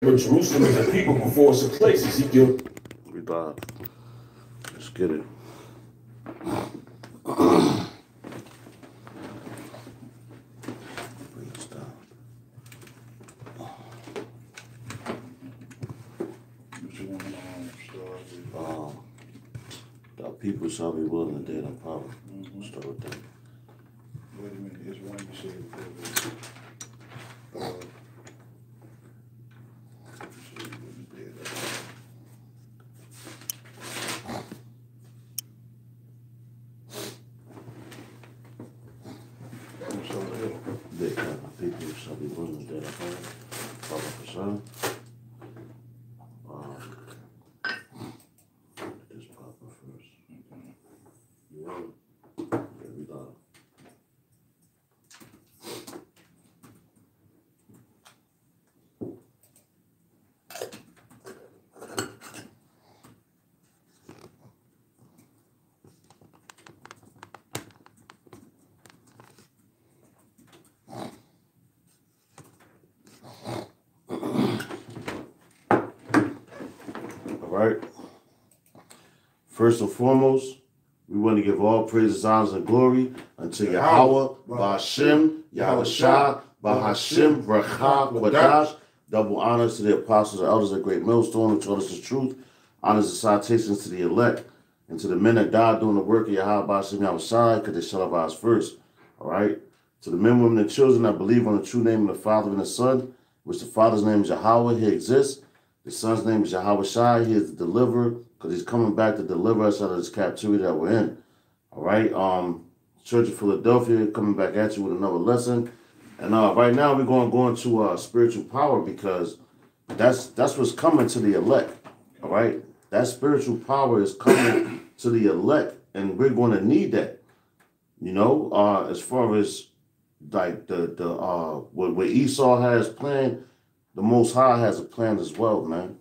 Jerusalem is a people before it's a place. Ezekiel. We live. Let's get it. Bring this down. The people shall be willing to date on power. Start with that. Wait a minute, it's one you said before. People shall be willing to date on power. Bahasham. This Papa first. You want it? Yeah, we got it. Right. First and foremost, we want to give all praises, honors, and glory unto Yahawah, Bahasham, Yahawashi, Bahasham, rawchaa, qadash. Double honors to the apostles and elders of Great Millstone who taught us the truth. Honors and salutations to the elect and to the men that died doing the work of Yahawah, Bahasham, Yahawashi, because they shall have us first. All right. To the men, women, and children that believe on the true name of the Father and the Son, which the Father's name is Yahawah, he exists. The Son's name is yahawashi. He is the deliverer because he's coming back to deliver us out of this captivity that we're in. All right. Church of Philadelphia coming back at you with another lesson. And right now we're going to go into spiritual power because that's what's coming to the elect. All right. That spiritual power is coming to the elect, and we're going to need that. You know, as far as like what Esau has planned. The Most High has a plan as well, man.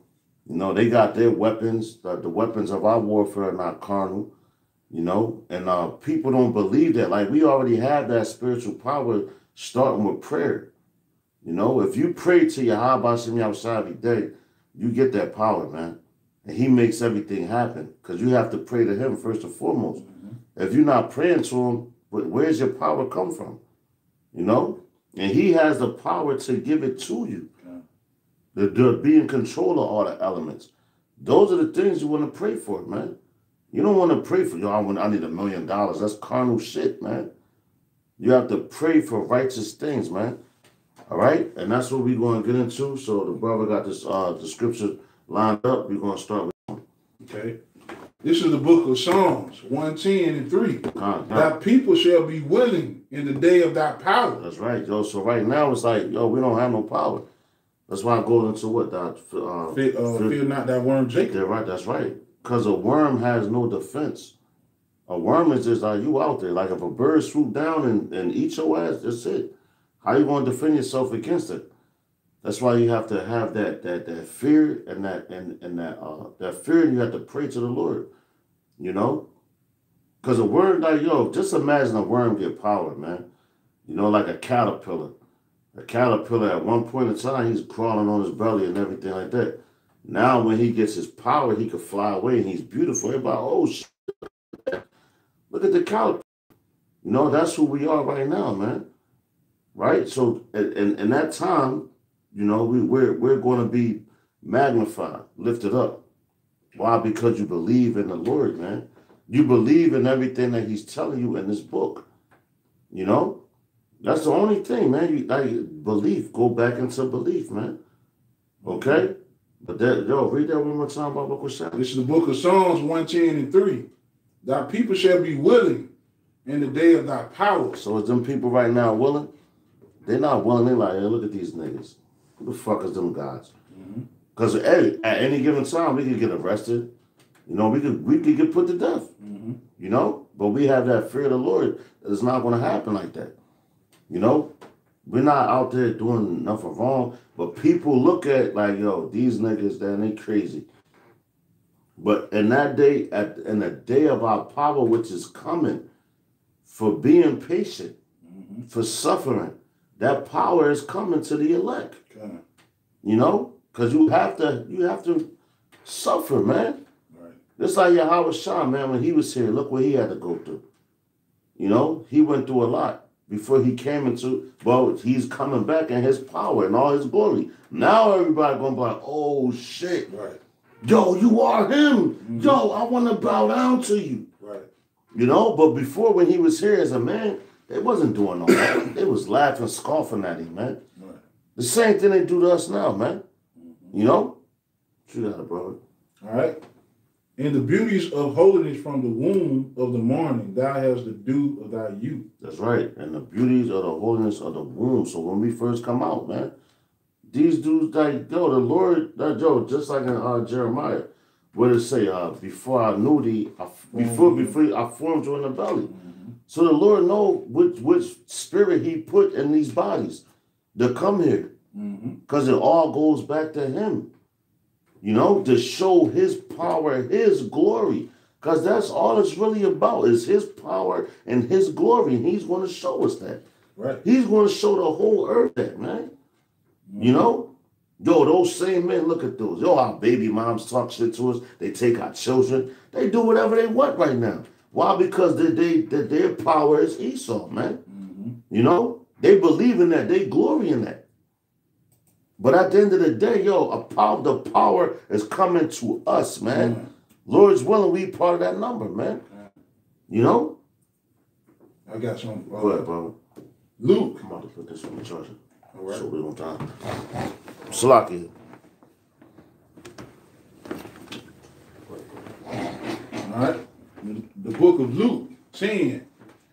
You know, they got their weapons. The weapons of our warfare are not carnal, you know. And people don't believe that. Like, we already have that spiritual power starting with prayer. You know, if you pray to Yahawah every day, you get that power, man. And he makes everything happen because you have to pray to him first and foremost. If you're not praying to him, where's your power come from? You know? And he has the power to give it to you. To be in control of all the elements. Those are the things you want to pray for, man. You don't want to pray for, I need $1 million. That's carnal shit, man. You have to pray for righteous things, man. All right? And that's what we're going to get into. So the brother got this the scripture lined up. We're going to start with one. Okay. This is the book of Psalms 110:3. Thy people shall be willing in the day of thy power. That's right, yo. So right now it's like, yo, we don't have no power. That's why I go into what? Fear not that worm, Jacob. Yeah, right. That's right. Because a worm has no defense. A worm is just like you out there. Like if a bird swoop down and eat your ass, that's it. How you going to defend yourself against it? That's why you have to have that fear and that fear, and you have to pray to the Lord. You know, because a worm, like just imagine a worm get power, man. You know, like a caterpillar. A caterpillar at one point in time, he's crawling on his belly and everything like that. Now when he gets his power, he can fly away and he's beautiful. Everybody, oh shit. Look at the caterpillar. You know, that's who we are right now, man. Right? So in that time, you know, we're going to be magnified, lifted up. Why? Because you believe in the Lord, man. You believe in everything that he's telling you in this book. You know? That's the only thing, man. Belief. Go back into belief, man. Okay? But read that one more time about what was said. This is the book of Psalms 110:3. Thy people shall be willing in the day of thy power. So is them people right now willing? They're not willing. They're like, hey, look at these niggas. Who the fuck is them guys? Because at any given time, we could get arrested. You know, we could get put to death. You know? But we have that fear of the Lord that it's not going to happen like that. You know, we're not out there doing nothing wrong, but people look at like, yo, these niggas, they crazy. But in that day, in the day of our power, which is coming, for being patient, for suffering, that power is coming to the elect. You know, Because you have to suffer, man. Right. Just like Yahawah, man, when he was here, look what he had to go through. You know, he went through a lot before he came into, well, he's coming back in his power and all his glory. Now everybody gonna be like, oh shit. Right. Yo, you are him. Yo, I want to bow down to you. Right. You know, but before when he was here as a man, they wasn't doing all that. They was laughing, scoffing at him, man. Right. The same thing they do to us now, man. You know? You got it, brother. All right. In the beauties of holiness from the womb of the morning, thou hast the dew of thy youth. That's right. And the beauties of the holiness of the womb. So when we first come out, man, these dudes, like, yo, the Lord, yo, just like in Jeremiah, what it say? Before I knew thee, before I formed you in the belly. So the Lord know which spirit he put in these bodies to come here. Because it all goes back to him. You know, to show his power, his glory. Because that's all it's really about, is his power and his glory. And he's going to show us that. Right. He's going to show the whole earth that, man. You know? Yo, those same men, look at those. Yo, our baby moms talk shit to us. They take our children. They do whatever they want right now. Why? Because their power is Esau, man. You know? They believe in that. They glory in that. But at the end of the day, yo, the power is coming to us, man. Lord's willing, we part of that number, man. You know? I got some. Go ahead, brother. Luke. I'm about to put this on the charger. All right. So we don't time. Salaki. All right. The book of Luke 10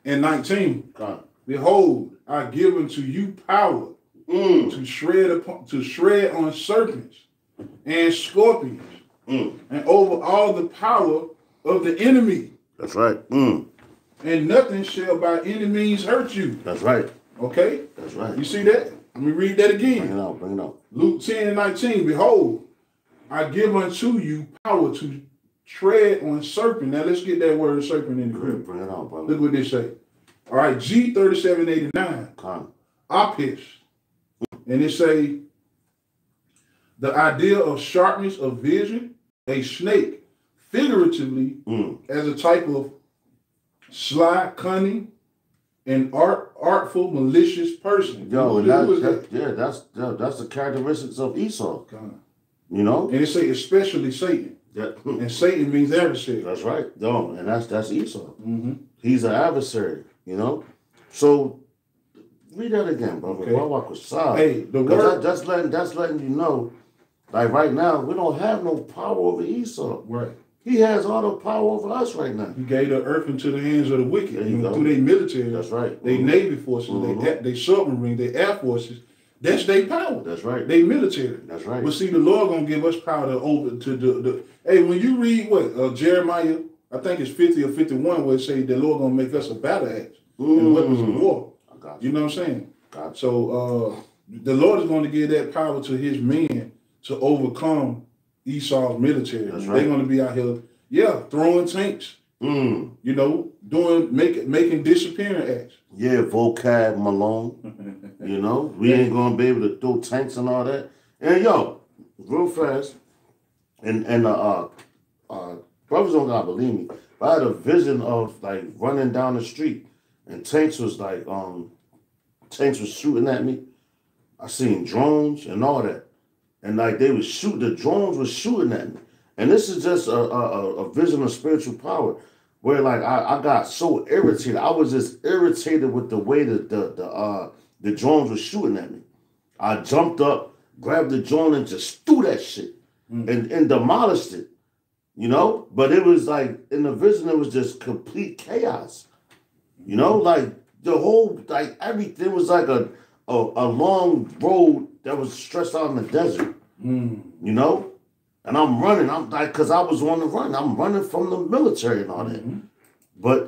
and 19. God. Behold, I give unto you power to shred on serpents and scorpions and over all the power of the enemy. That's right. And nothing shall by any means hurt you. That's right. Okay? That's right. You see that? Let me read that again. Bring it out. Bring it out. Luke 10 and 19. Behold, I give unto you power to tread on serpent. Now let's get that word serpent in the Greek. Bring it out, brother. Look what they say. All right, G3789. Come. Apis. And it say, the idea of sharpness of vision, a snake, figuratively, as a type of sly, cunning, and artful, malicious person. Yo, that's the characteristics of Esau. You know? And it say especially Satan. And Satan means adversary. That's right. Yo, and that's Esau. He's an adversary, you know? So read that again, brother. Okay. Hey, the word that's letting you know, like right now, we don't have no power over Esau. Right. He has all the power over us right now. He gave the earth into the hands of the wicked. Through their military. That's right. Their Navy forces, they submarine, their air forces. That's their power. That's right. They military. That's right. But see, the Lord gonna give us power to open to the. Hey, when you read what Jeremiah, I think it's 50 or 51, where it say the Lord gonna make us a battle axe and weapons of war. You know what I'm saying? So the Lord is going to give that power to his men to overcome Esau's military. That's They're right. going to be out here, throwing tanks. You know, making disappearing acts. Yeah, vocab Malone. You know, we ain't gonna be able to throw tanks and all that. And yo, real fast, and brothers don't gotta believe me, but I had a vision of like running down the street and tanks was shooting at me. I seen drones and all that. And like they was the drones was shooting at me. And this is just a vision of spiritual power where like I got so irritated. I was just irritated with the way that the drones were shooting at me. I jumped up, grabbed the drone and just threw that shit and demolished it. You know? But it was like in the vision it was just complete chaos. You know, like the whole everything was like a long road that was stretched out in the desert. You know? And I'm running. I'm like, because I was on the run. I'm running from the military and all that. But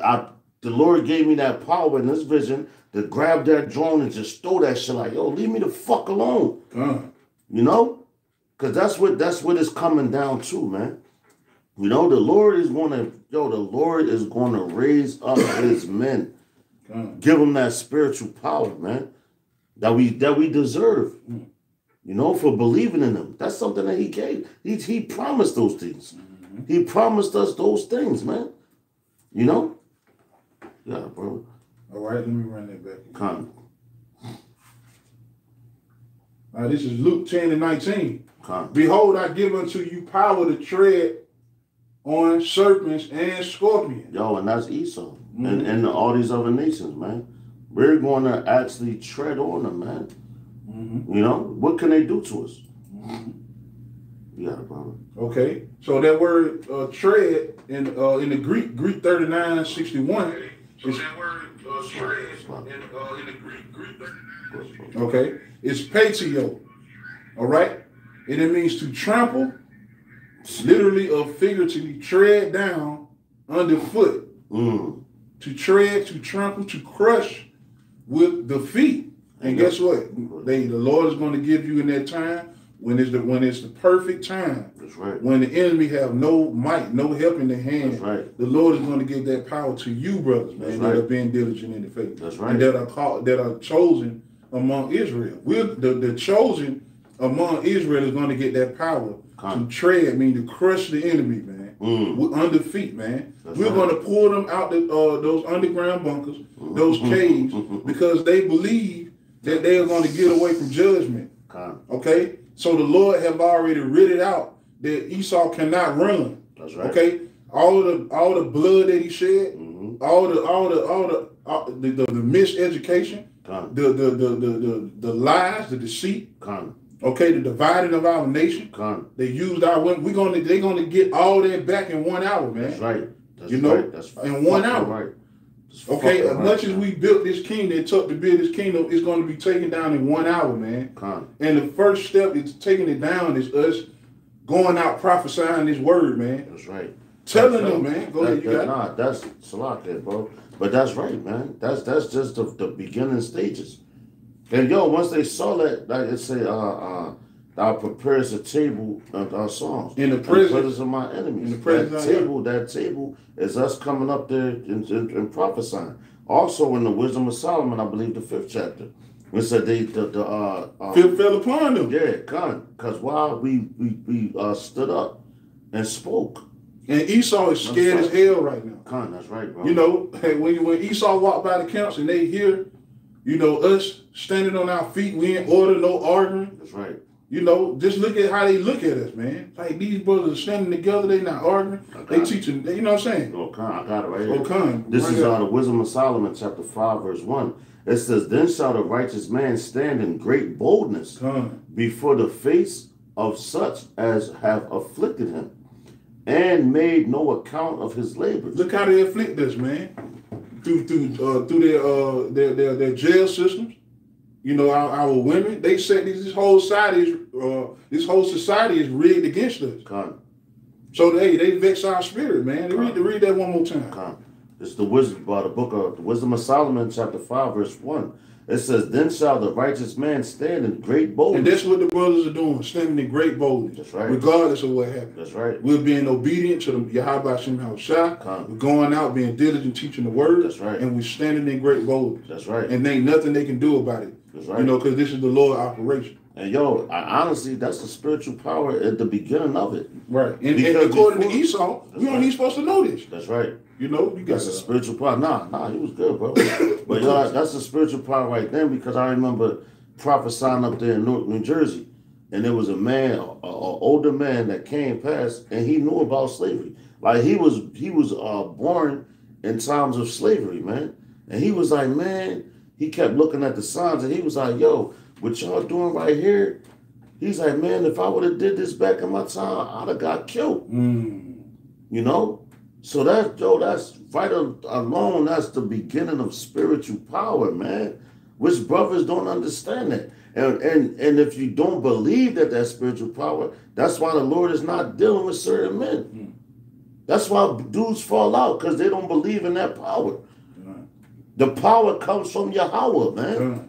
the Lord gave me that power in this vision to grab that drone and just throw that shit like, yo, leave me the fuck alone. You know? Because that's what it's coming down to, man. You know, the Lord is going to raise up his men. Give them that spiritual power, man, that we deserve. You know, for believing in him. That's something that he gave. He promised those things. He promised us those things, man. You know? Yeah, bro. All right, let me run that back. Come. Now, this is Luke 10 and 19. Come. Behold, I give unto you power to tread on serpents and scorpions. Yo, and that's Esau. And all these other nations, man. We're going to actually tread on them, man. You know? What can they do to us? You got it, brother. Okay. So that word tread in the Greek 3961. So that word tread in the Greek 3961. Okay. It's patio. All right? And it means to trample, literally or figuratively tread down underfoot. To tread, to trample, to crush with the feet. And guess what? The Lord is going to give you in that time when it's the perfect time. That's right. When the enemy have no might, no help in their hand. That's right. The Lord is going to give that power to you, brothers, man, that are being diligent in the faith. That's right. And that are chosen among Israel. We're the chosen among Israel is going to get that power to tread, to crush the enemy, man. With under feet, man. We're going to pull them out those underground bunkers, those caves, because they believe that they are going to get away from judgment. Okay? So the Lord have already writ it out that Esau cannot run. That's right. Okay? All the blood that he shed, all the miseducation, the lies, the deceit, okay, the dividing of our nation. They used our women. They're gonna get all that back in 1 hour, man. That's right. That's you know, right. That's in 1 hour. Right. Okay, as much as we built this kingdom, it took to build this kingdom, it's going to be taken down in 1 hour, man. And the first step is taking it down is us going out prophesying this word, man. That's right. Telling them, man. Go ahead, you got it. That's Salak, bro. But that's right, man. That's just the beginning stages. And yo, once they saw that, like it say, thou prepares a table of our songs in the presence of my enemies. In the presence that table is us coming up there and prophesying. Also in the Wisdom of Solomon, I believe the 5th chapter, it said fifth fell upon them. Yeah, because while we stood up and spoke. And Esau is scared as hell right now. That's right, bro. You know, when Esau walked by the camps and they hear, you know, us standing on our feet, we in order, no arguing. That's right. You know, just look at how they look at us, man. Like these brothers are standing together, they not arguing. They teaching, you know what I'm saying? I got it right here. This is the Wisdom of Solomon, chapter 5, verse 1. It says, then shall the righteous man stand in great boldness before the face of such as have afflicted him and made no account of his labors. Look how they afflict us, man. Through their jail systems. You know, our women, they said this whole society is rigged against us. So they vex our spirit, man. Read that one more time. It's the book of the Wisdom of Solomon, chapter 5, verse 1. It says, then shall the righteous man stand in great boldness. And that's what the brothers are doing, standing in great boldness. That's right. Regardless of what happens. That's right. We're being obedient to the yahawashi. We're going out, being diligent, teaching the word. That's right. And we're standing in great boldness. That's right. And ain't nothing they can do about it. That's right. You know, because this is the Lord operation. And yo, honestly, that's the spiritual power at the beginning of it. Right. And according to Esau, we aren't even supposed to know this. That's right. You know, you got that's a spiritual power. Nah, he was good, bro. But yo, that's a spiritual power right then, because I remember prophesying up there in Newark, New Jersey, and there was a man, an older man that came past, and he knew about slavery. Like he was born in times of slavery, man. And he was like, man, he kept looking at the signs, and he was like, yo, what y'all doing right here? He's like, man, if I would have did this back in my time, I'd have got killed. You know? So that's right alone, that's the beginning of spiritual power, man. Which brothers don't understand that. And if you don't believe that that's spiritual power, that's why the Lord is not dealing with certain men. That's why dudes fall out, because they don't believe in that power. The power comes from Yahawah, man.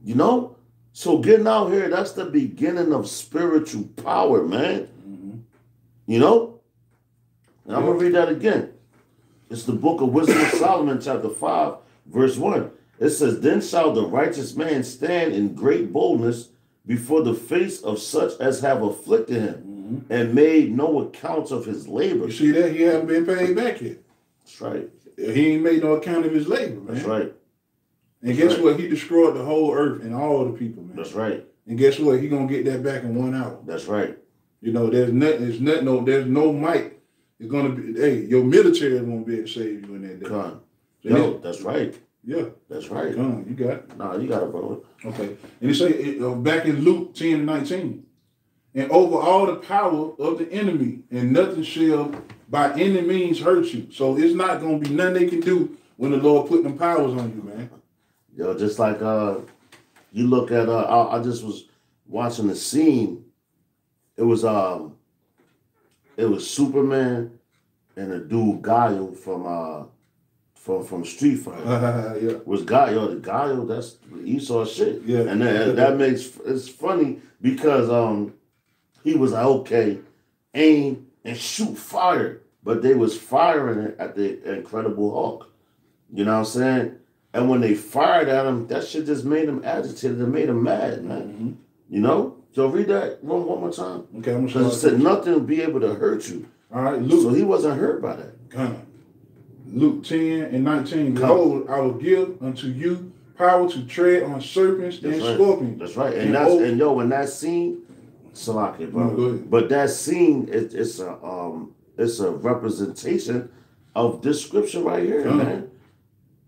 You know? So getting out here, that's the beginning of spiritual power, man. You know? And I'm going to read that again. It's the book of Wisdom of Solomon, chapter 5, verse 1. It says, then shall the righteous man stand in great boldness before the face of such as have afflicted him, and made no account of his labor. You see that? He haven't been paid back yet. That's right. He ain't made no account of his labor, man. That's right. And guess what? He destroyed the whole earth and all the people, man. That's right. And guess what? He gonna get that back in 1 hour. That's right. You know, there's no might. It's gonna be, hey, your military is gonna be able to save you in that day. Con. So Yo, that's right. Yeah. That's right. Come on, you got it. Nah, you got it, brother. Okay. And he say back in Luke 10:19, and over all the power of the enemy, and nothing shall by any means hurt you. So it's not gonna be nothing they can do when the Lord put them powers on you, man. Yo, just like you look at I just was watching the scene. It was Superman and a dude Guile from Street Fighter. Yeah. Was Guile the Guile? That's Esau shit. Yeah. And that makes it's funny because he was like, okay, aim and shoot fire, but they was firing it at the Incredible Hulk. You know what I'm saying? And when they fired at him, that shit just made him agitated. It made him mad, man. You know? So read that one more time. Okay, I'm because it said nothing will be able to hurt you. All right, Luke. So he wasn't hurt by that. Luke 10:19. Behold, I will give unto you power to tread on serpents and scorpions. That's right. And in that scene, Salaki, bro. No, but that scene, it's a representation of this scripture right here, man.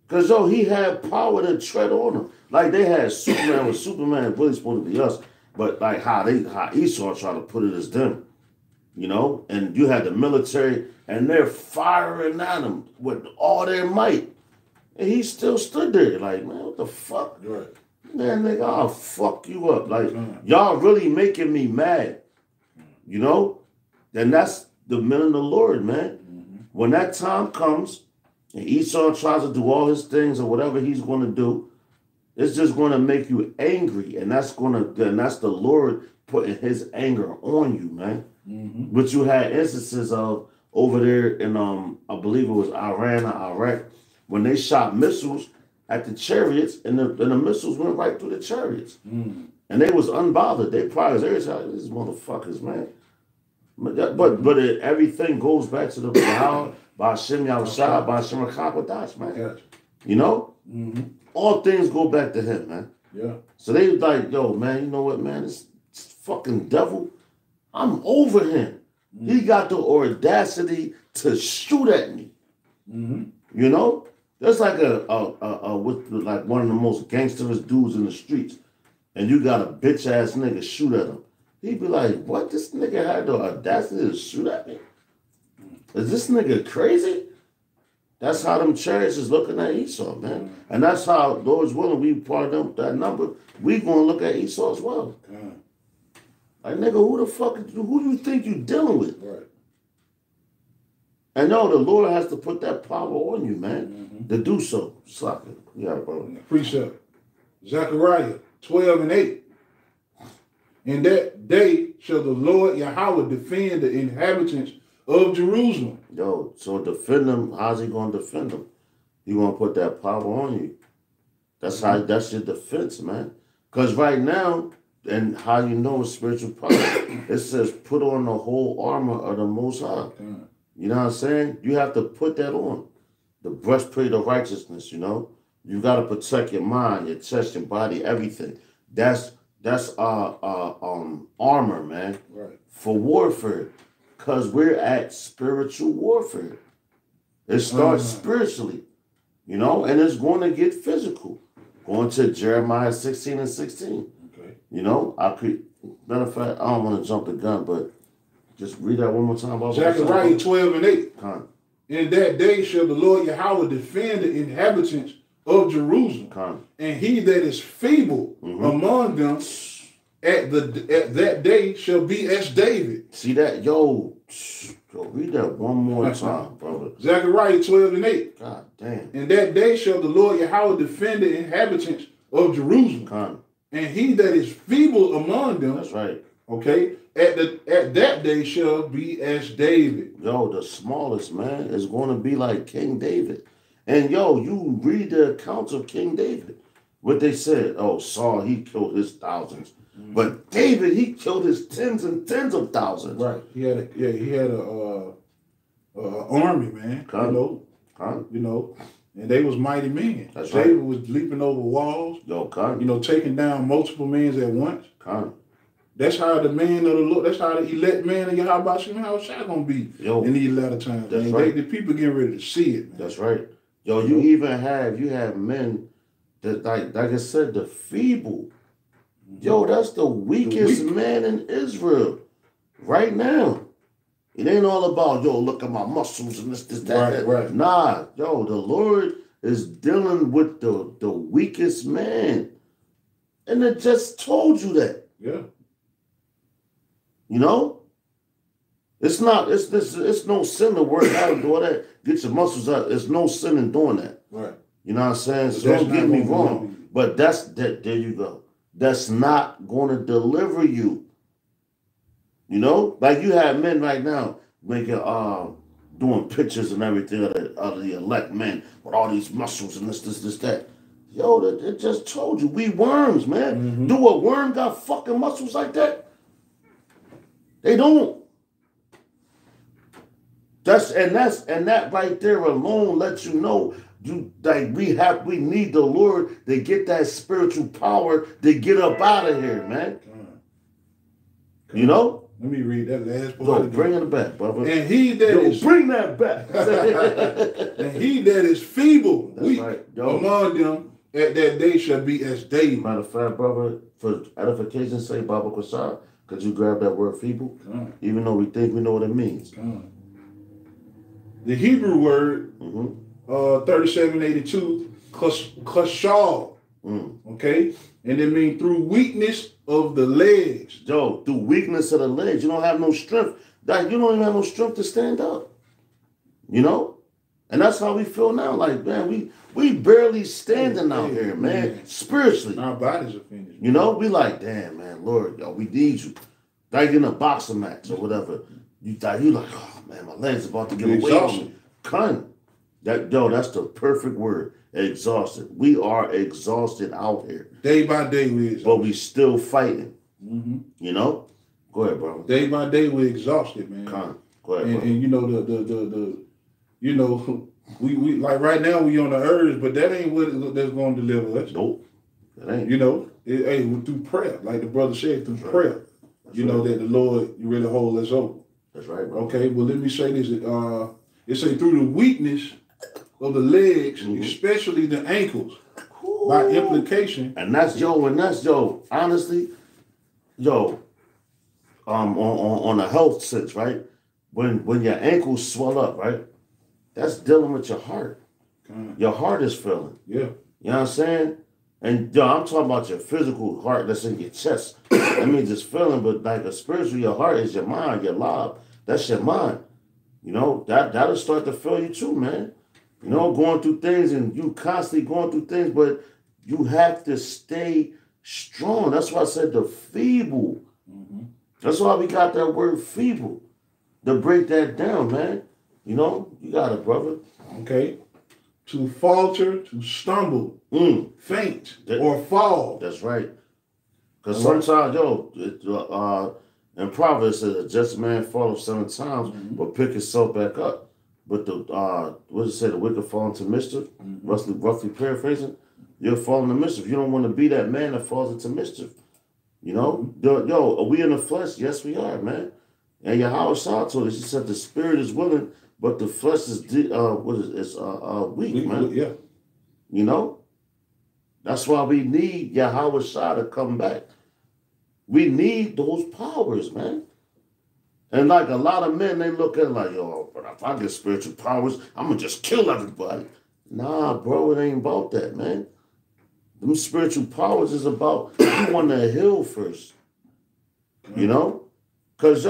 Because he had power to tread on them. Like they had Superman with Superman really supposed to be us. But like how Esau tried to put it as them. You know? And you had the military and they're firing at him with all their might. And he still stood there like, man, what the fuck? Right. Man, nigga, I'll fuck you up. Like, y'all really making me mad. You know? And that's the men of the Lord, man. When that time comes, and Esau tries to do all his things or whatever he's going to do, it's just going to make you angry. And that's the Lord putting his anger on you, man. But you had instances of over there in, I believe it was Iran or Iraq, when they shot missiles at the chariots and the missiles went right through the chariots. And they was unbothered. They probably was these motherfuckers, man. But everything goes back to the Bahasham, Yahawashi, Bahasham, qadash, man. Gotcha. You know? All things go back to him, man. Yeah. So they was like, yo, man, you know what, man? This fucking devil, I'm over him. He got the audacity to shoot at me. You know? That's like like one of the most gangsterous dudes in the streets. And you got a bitch ass nigga shoot at him. He'd be like, what? This nigga had the audacity to shoot at me? Is this nigga crazy? That's how them chariots is looking at Esau, man. And that's how, Lord's willing, we part of that number. We gonna look at Esau as well. Like, nigga, who you think you dealing with? Right. And no, the Lord has to put that power on you, man, to do so. Slap it. Yeah, bro. Precept. Zechariah 12:8. In that day shall the Lord Yahawah defend the inhabitants of Jerusalem. Yo, so defend them. How's he going to defend them? He going to put that power on you. That's that's your defense, man. Because right now, and how you know it's spiritual power, it says put on the whole armor of the Most High. You know what I'm saying? You have to put that on. The breastplate of righteousness, you know? You got to protect your mind, your chest, your body, everything. That's armor, man. Right. For warfare. Because we're at spiritual warfare. It starts spiritually, you know, and it's going to get physical. Going to Jeremiah 16:16. Okay. You know, matter of fact, I don't want to jump the gun, but just read that one more time. About Zechariah 12:8. In that day shall the Lord Yahawah defend the inhabitants of Jerusalem. And he that is feeble among them at that day shall be as David. See that? Yo, read that one more time, brother. Zechariah 12:8. God damn. In that day shall the Lord Yahawah defend the inhabitants of Jerusalem. And he that is feeble among them. That's right. Okay. At that day shall be as David. Yo, the smallest man is going to be like King David. And yo, you read the accounts of King David. What they said, Saul, he killed his thousands. But David, he killed his tens and tens of thousands. Right. He had a army, man. You know, and they was mighty men. That's David right. was leaping over walls. Con. You know, taking down multiple men at once. Con. That's how the man of the Lord, that's how the elect man of yahawashi gonna be in these latter times. That's man. right. The people getting ready to see it, man. That's right. Yo, you have men that like I said, the feeble. Yo, that's the weakest man in Israel right now. It ain't all about, yo, look at my muscles and this, that. Right. Nah, yo, the Lord is dealing with the weakest man. And it just told you that. Yeah. You know? It's no sin to work out and do all that. Get your muscles out. There's no sin in doing that. Right. You know what I'm saying? So don't get me wrong. But there you go. That's not going to deliver you. You know? Like you have men right now making doing pictures and everything of the elect men with all these muscles and this, that. Yo, it just told you. We worms, man. Do a worm got fucking muscles like that? They don't. That right there alone lets you know we need the Lord to get that spiritual power to get up out of here, man. You know? Let me read that last part. Yo, bring it back, brother. And he that bring that back. And he that is feeble, weak right. among them, at that day shall be as David. Matter of fact, brother, for edification's sake, Baba Kwasar, could you grab that word feeble? Even though we think we know what it means. The Hebrew word, 3782, kashal. Okay? And it means through weakness of the legs. Yo, through weakness of the legs. You don't have no strength. You don't even have no strength to stand up. You know? And that's how we feel now. Like, man, we barely standing out here, man. Spiritually. Our bodies are finished. You know? We like, damn, man, Lord, yo, we need you. Like in a boxing match or whatever. You like, oh, man, my legs about to get away from me. That's the perfect word. Exhausted. We are exhausted out here. Day by day we exhausted. But we still fighting. You know? Go ahead, bro. Day by day we exhausted, man. Go ahead, bro. And you know you know, we like right now we on the urge, but that ain't what that's going to deliver us. Nope. That ain't. You know, through prayer, like the brother said, through prayer. You know that the Lord really hold us over. That's right, bro. Okay, well let me say this. It say through the weakness of the legs, especially the ankles, by implication. And that's honestly, on a health sense, right? When your ankles swell up, right? That's dealing with your heart. Your heart is feeling. Yeah. You know what I'm saying? And I'm talking about your physical heart that's in your chest. That means it's feeling, but like a spiritual, your heart is your mind, your lob. That's your mind. You know, that'll start to feel you too, man. You know, going through things and you constantly going through things, but you have to stay strong. That's why I said the feeble. That's why we got that word feeble. To break that down, man. You know, you got it, brother. Okay. To falter, to stumble, faint, or fall. That's right. Because sometimes, in Proverbs it says a just man falleth 7 times, but pick himself back up. But what does it say? The wicked fall into mischief. Roughly paraphrasing, you'll fall into mischief. You don't want to be that man that falls into mischief. You know, are we in the flesh? Yes, we are, man. And yahawah told us, he said the spirit is willing, but the flesh is weak, man. Yeah. You know? That's why we need Yahawah to come back. We need those powers, man. And like a lot of men, they look at it like, yo, but if I get spiritual powers, I'm going to just kill everybody. Nah, bro, it ain't about that, man. Them spiritual powers is about you want to heal first. You know? Because,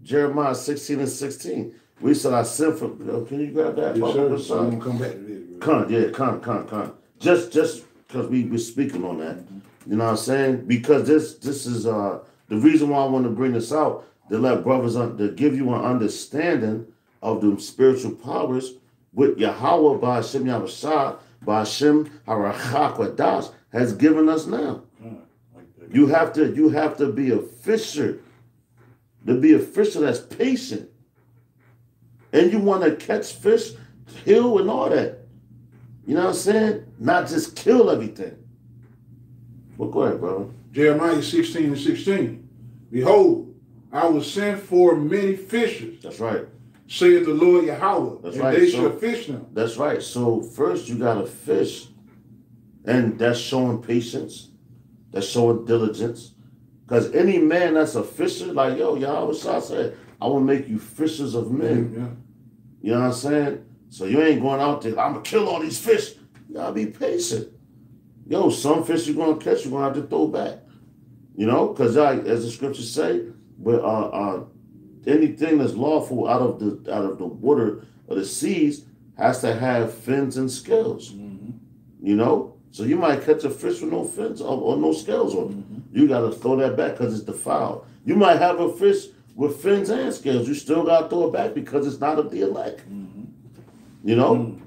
Jeremiah 16:16. We said I sin for. Can you grab that? Yes, sir. I'm gonna come back to this. Con. Just because we were speaking on that. You know what I'm saying? Because this is the reason why I want to bring this out to let brothers to give you an understanding of the spiritual powers with Yahawah Bahasham Yahawashi Bahasham rawchaa qadash has given us now. You have to be a fisher. To be a fisher that's patient. And you want to catch fish, kill and all that. You know what I'm saying? Not just kill everything. Well, go ahead, brother. Jeremiah 16:16. Behold, I will send for many fishers. That's right. Saith the Lord Yahawah. That's and right. they So, shall fish them. That's right. So first you gotta fish. And that's showing patience. That's showing diligence. Because any man that's a fisher, like, yo, Yahawah said, I will make you fishers of men. Yeah. You know what I'm saying? So you ain't going out there, I'm going to kill all these fish. You got to be patient. Yo, some fish you're going to catch, you're going to have to throw back. You know? Because as the scriptures say, but anything that's lawful out of the water or the seas has to have fins and scales. Mm-hmm. You know? So you might catch a fish with no fins or no scales on it. Mm-hmm. You got to throw that back because it's defiled. You might have a fish with fins and scales. You still got to throw it back because it's not of the elect. Mm-hmm. You know? Mm-hmm.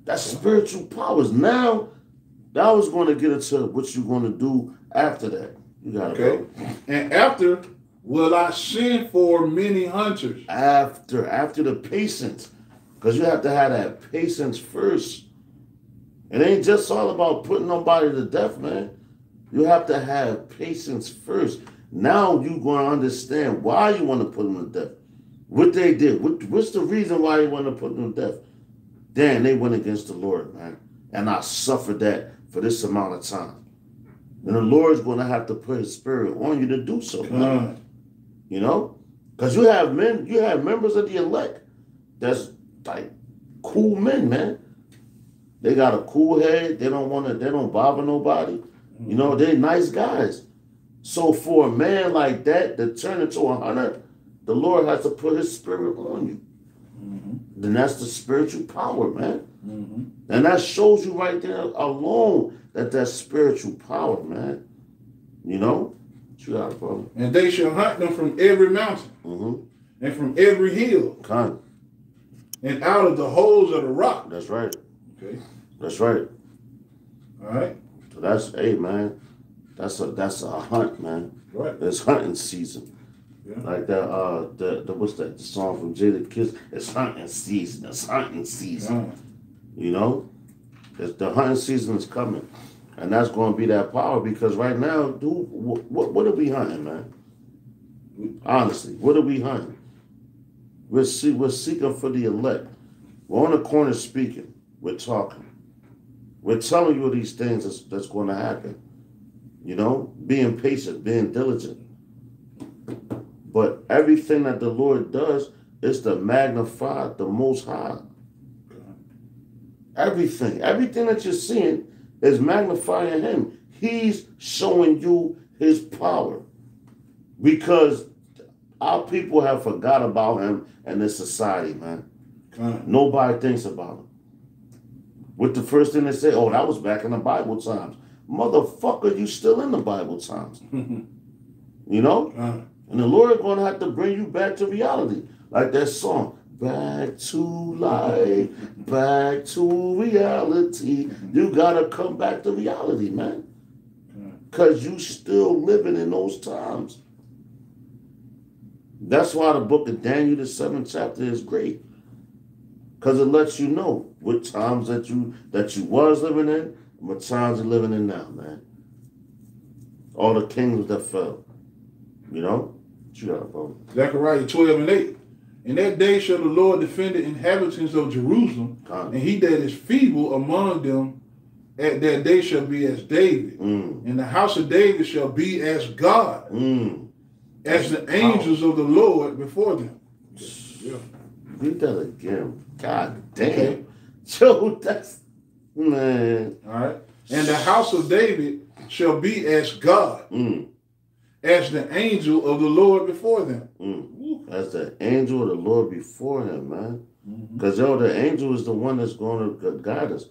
That's spiritual powers. Now I was going to get into what you're going to do after that. You got to go. And after will I send for many hunters. After the patience. Because you have to have that patience first. It ain't just all about putting nobody to death, man. You have to have patience first. Now you're going to understand why you want to put them to death. What they did. What's the reason why you want to put them to death? Damn, they went against the Lord, man. And I suffered that for this amount of time. And the Lord's going to have to put his spirit on you to do so, man. You know? Because you have members of the elect that's like cool men, man. They got a cool head. They don't bother nobody. You know, they're nice guys. So for a man like that to turn into a hunter, the Lord has to put his spirit on you. Mm-hmm. Then that's the spiritual power, man. Mm-hmm. And that shows you right there alone that's spiritual power, man. You know? What you got, brother? And they shall hunt them from every mountain. Mm-hmm. And from every hill. Kind. And out of the holes of the rock. That's right. Okay. That's right. All right. So that's, hey, man, that's a hunt, man. Right. It's hunting season. Yeah. Like that, what's that? The song from Jada Kiss. It's hunting season. It's hunting season. Yeah. You know, the hunting season is coming, and that's going to be that power. Because right now, dude, what are we hunting, man? Honestly, what are we hunting? We're seeking for the elect. We're on the corner speaking. We're talking. We're telling you these things that's going to happen. You know, being patient, being diligent. But everything that the Lord does is to magnify the Most High. Everything that you're seeing is magnifying him. He's showing you his power. Because our people have forgot about him in this society, man. Nobody thinks about him. What the first thing they say, oh, that was back in the Bible times. Motherfucker, you still in the Bible times. You know? And the Lord is going to have to bring you back to reality. Like that song, back to life, back to reality. You got to come back to reality, man. Because you still living in those times. That's why the book of Daniel, the 7th chapter, is great. Because it lets you know what times that you was living in and what times you're living in now, man. All the kingdoms that fell. You know? What you got, bro? Zechariah 12:8. In that day shall the Lord defend the inhabitants of Jerusalem, and he that is feeble among them at that day shall be as David. And the house of David shall be as God, as the angels of the Lord before them. Yeah. Read that again. God damn. Okay. Joe, that's, man. All right. And the house of David shall be as God, as the angel of the Lord before them. As the angel of the Lord before him, man. Because, the angel is the one that's going to guide us.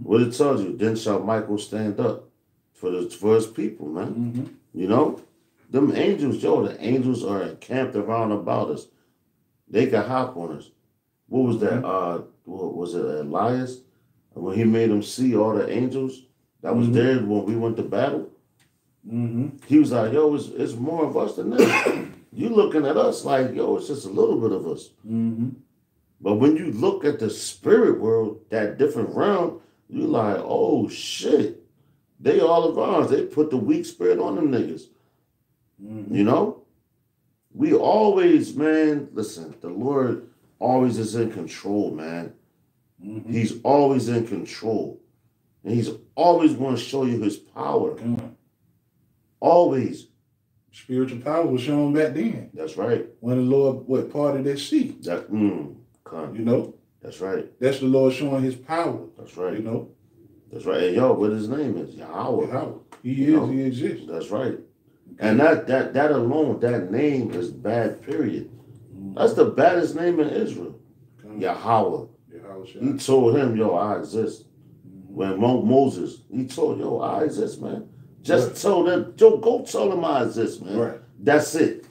What it tells you, then shall Michael stand up for his people, man. You know? Them angels, the angels are encamped around about us. They can hop on us. What was that? What was it, Elias? When he made them see all the angels that was there when we went to battle. He was like, yo, it's more of us than this. You looking at us like, yo, it's just a little bit of us. But when you look at the spirit world, that different realm, you like, oh shit, they all around us. They put the weak spirit on them niggas. You know? We always, man, listen, the Lord always is in control, man. He's always in control. And he's always going to show you his power. Always. Spiritual power was shown back then. That's right. When the Lord parted that sea. That, you know? That's right. That's the Lord showing his power. That's right. You know? That's right. And yo, what his name is? Yahawah. Yahawah. He exists. That's right. And that alone, that name is bad, period. That's the baddest name in Israel. Yahawah. He told him, yo, I exist. When Moses, he told, yo, I exist, man. Just tell them, yo, go tell them I exist, man. Right. That's it.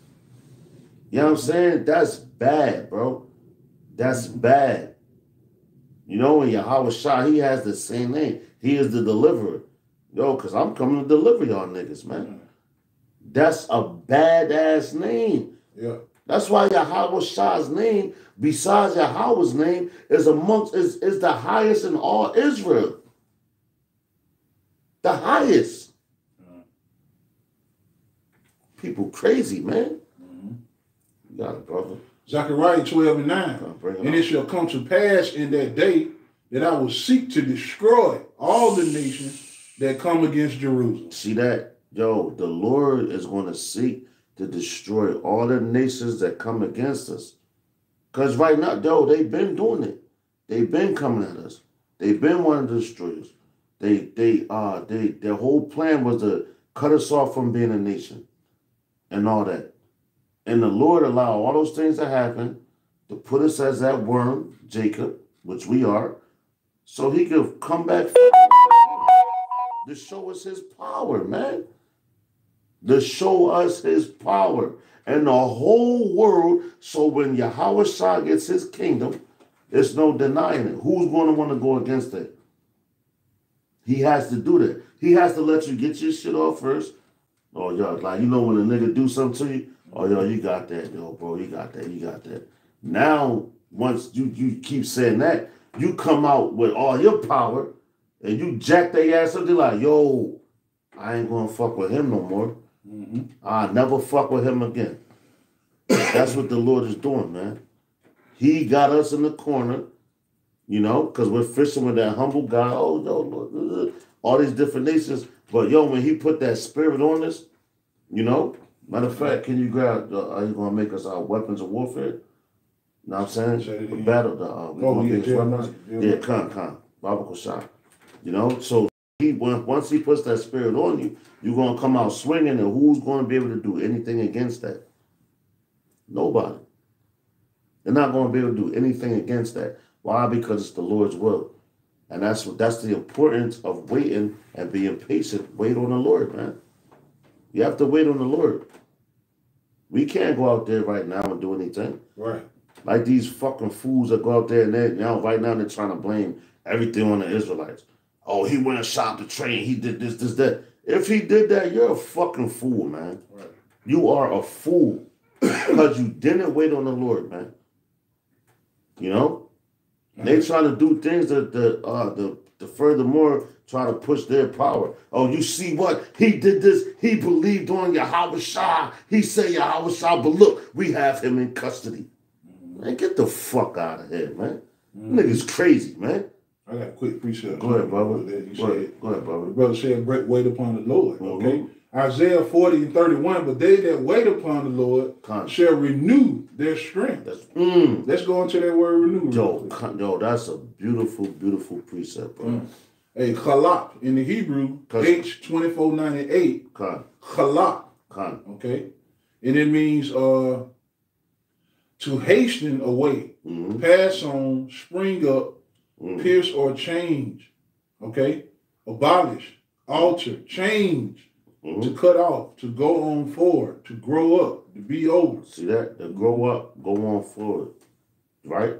You know what I'm saying? That's bad, bro. That's bad. You know, when yahawashi, he has the same name. He is the deliverer. Yo, because I'm coming to deliver y'all niggas, man. That's a badass name. Yeah. That's why Yahawashi's name, besides Yahweh's name, is the highest in all Israel. The highest. People crazy, man. You got it, brother. Zechariah 12:9. And it shall come to pass in that day that I will seek to destroy all the nations that come against Jerusalem. See that? Yo, the Lord is going to seek to destroy all the nations that come against us. Because right now, yo, they've been doing it. They've been coming at us. They've been wanting to destroy us. Their whole plan was to cut us off from being a nation and all that. And the Lord allowed all those things to happen to put us as that worm, Jacob, which we are, so he could come back to show us his power, man. To show us his power. And the whole world, so when Yahawashi gets his kingdom, there's no denying it. Who's going to want to go against it? He has to do that. He has to let you get your shit off first. Oh, yo, like, you know when a nigga do something to you? Oh, yo, you got that. Yo, bro, you got that. You got that. Now, once you keep saying that, you come out with all your power and you jack their ass up. They're like, yo, I ain't going to fuck with him no more. I'll never fuck with him again. That's what the Lord is doing, man. He got us in the corner, you know, because we're fishing with that humble guy. Oh, yo, Lord, all these different nations. But, yo, when he put that spirit on us, you know, matter of fact, can you grab, are you going to make us our weapons of warfare? You know what I'm saying? The battle, yeah, come. Biblical shot. You know, so once he puts that spirit on you, you're going to come out swinging, and who's going to be able to do anything against that? Nobody. They're not going to be able to do anything against that. Why? Because it's the Lord's will. And that's the importance of waiting and being patient. Wait on the Lord, man. You have to wait on the Lord. We can't go out there right now and do anything. Right. Like these fucking fools that go out there and right now they're trying to blame everything on the Israelites. Oh, he went and shot the train. He did this, that. If he did that, you're a fucking fool, man. Right. You are a fool because you didn't wait on the Lord, man. You know? They trying to do things that furthermore try to push their power. Oh, you see what? He did this. He believed on Yahawashi. He said Yahawashi, but look, we have him in custody. Man, get the fuck out of here, man. Niggas crazy, man. I got a quick precept. Go ahead, brother. Go ahead, brother. The brother said, wait upon the Lord, okay? Isaiah 40:31, but they that wait upon the Lord shall renew their strength. Let's go into that word renew. Yo, that's a beautiful, beautiful precept, bro. A chalak in the Hebrew, H2498. Chalak. Okay? And it means to hasten away, pass on, spring up, pierce or change. Okay? Abolish, alter, change. To cut off, to go on forward, to grow up, to be over. See that? To grow up, go on forward. Right?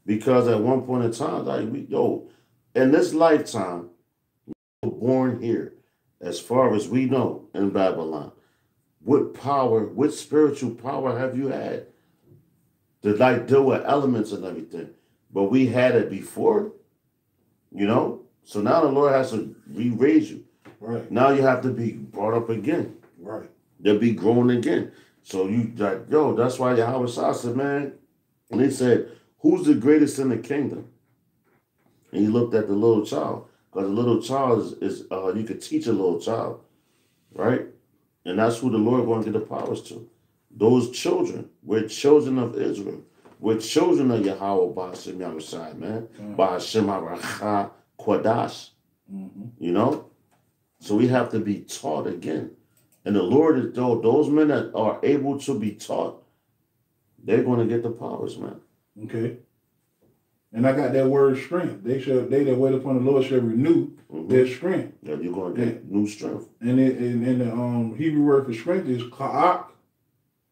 Because at one point in time, like in this lifetime, we were born here. as far as we know in Babylon. What power, what spiritual power have you had to like deal with elements and everything? But we had it before, you know? So now the Lord has to re-raise you. Right. Now you have to be brought up again. Right. They'll be grown again. So you like, yo, that's why Yahawah said, man, and he said, who's the greatest in the kingdom? And he looked at the little child. Because a little child is you could teach a little child, right? And that's who the Lord going to get the powers to. Those children. We're children of Israel. We're children of Yahawah, Bahasham, Yahawashi, man. Bahasham, rawchaa, qadash. You know? So we have to be taught again. And the Lord is, those men that are able to be taught, they're going to get the powers, man. Okay. And I got that word strength. They that wait upon the Lord shall renew their strength. Yeah, you're going to get new strength. And the Hebrew word for strength is ka'ak,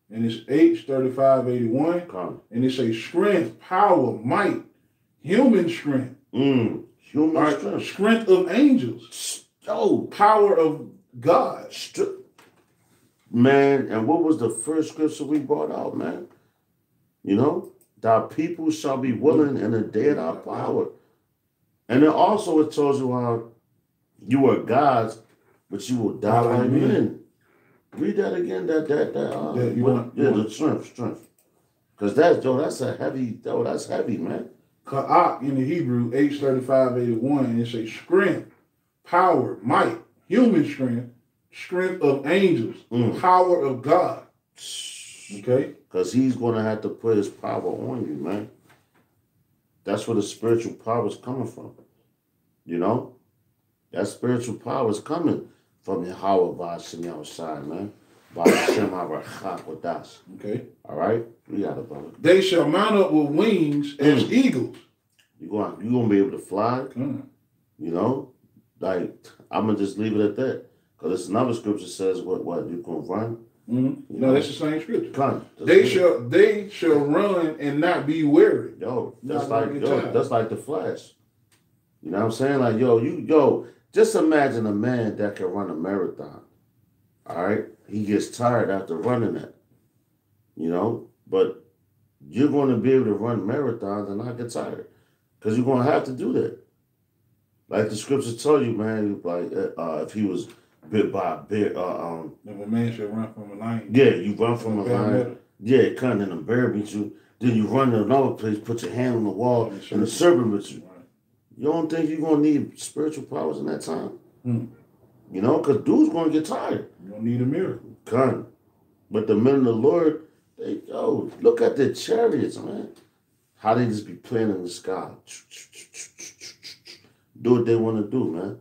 and it's H3581. And it says strength, power, might, human strength. Human strength. Strength of angels. Yo, power of God. Man, and what was the first scripture we brought out, man? You know? Thy people shall be willing in the day of thy power. And then also it tells you how you are gods, but you will die like men. Read that again. The strength. Because that's heavy, man. Ka'ak in the Hebrew, H3581, and it says strength, power, might, human strength, strength of angels, power of God. Okay? Because he's going to have to put his power on you, man. That's where the spiritual power is coming from. You know? That spiritual power is coming from Yahawah, Bahasham, Yahawashi, man. Bahasham, rawchaa, qadash. Okay. All right? We got it, brother. They shall mount up with wings as eagles. You're going to be able to fly. You know? Like, I'm going to just leave it at that. Because there's another scripture says, what you going to run? No, that's the same scripture. They shall run and not be weary. That's like the Flash. You know what I'm saying? Like, just imagine a man that can run a marathon. All right? He gets tired after running that. You know? But you're going to be able to run marathons and not get tired. Because you're going to have to do that. Like the scriptures tell you, man, like if he was bit by a bear. If a man should run from a lion. Yeah, you run from a lion. Yeah, it comes and the bear beats you. Then you run to another place, put your hand on the wall, and the serpent beats you. You don't think you're going to need spiritual powers in that time? You know, because dude's going to get tired. You don't need a miracle. But the men of the Lord, look at the chariots, man. How they just be playing in the sky. Do what they want to do, man.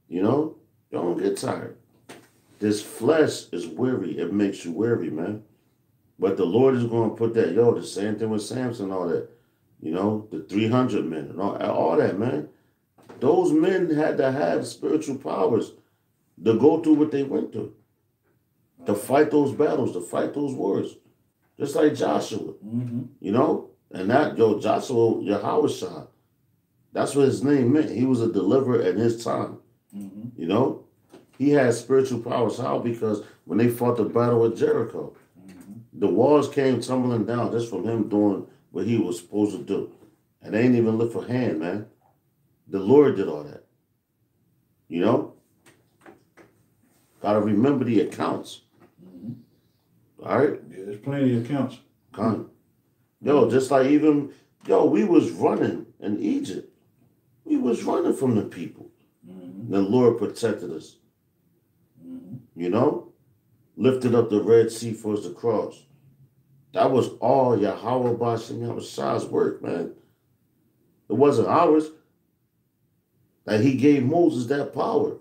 You know? Don't get tired. This flesh is weary. It makes you weary, man. But the Lord is going to put that, the same thing with Samson, all that. You know, the 300 men and all that, man. Those men had to have spiritual powers to go through what they went through. To fight those battles, to fight those wars. Just like Joshua. You know? And that, Joshua, Yahawashi, that's what his name meant. He was a deliverer in his time. You know, he had spiritual powers. How? Because when they fought the battle of Jericho, the walls came tumbling down just from him doing what he was supposed to do. And they ain't even lift a hand, man. The Lord did all that. You know? Got to remember the accounts. All right? Yeah, there's plenty of accounts. Just like even, we was running in Egypt. We was running from the people. The Lord protected us. You know? Lifted up the Red Sea for us to cross. That was all Yahawah, Bahasham, Yahawashi's work, man. It wasn't ours. That he gave Moses that power,